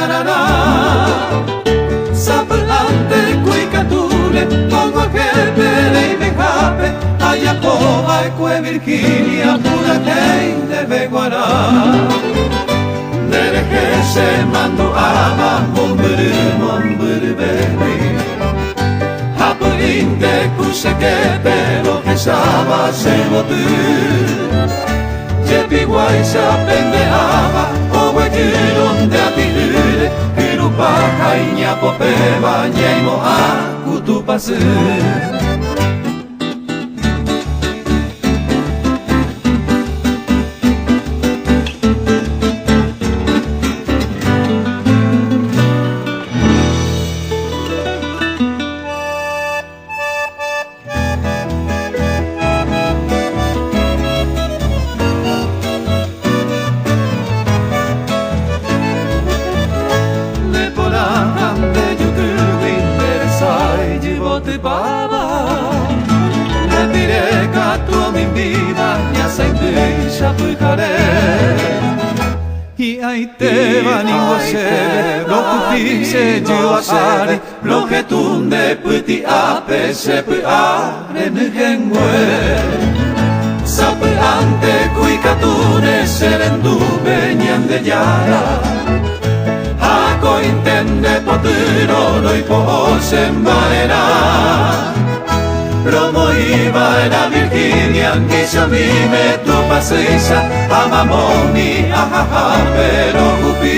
guaraná. Sapante cuicatule, pongo a jefe y me jape, Ayacoba y Virginia, pura gente de guará. Dereje se mando ama, mumburu baby. Hapu inde kuse que pero que saba se botu. Jepi guaisa pendeaba, owe donde a ti ure, pirupa kainya pope bañaimo a kutupasu. Lo que tunde puti ape se pu are nuhengwe. Sape ante cuicatune serendube ñande yara. Hako intende poturo no y po sembaera. Romo iba era Virginia, quizá mi me tu paseisa, amamoni, ajaja, pero cupi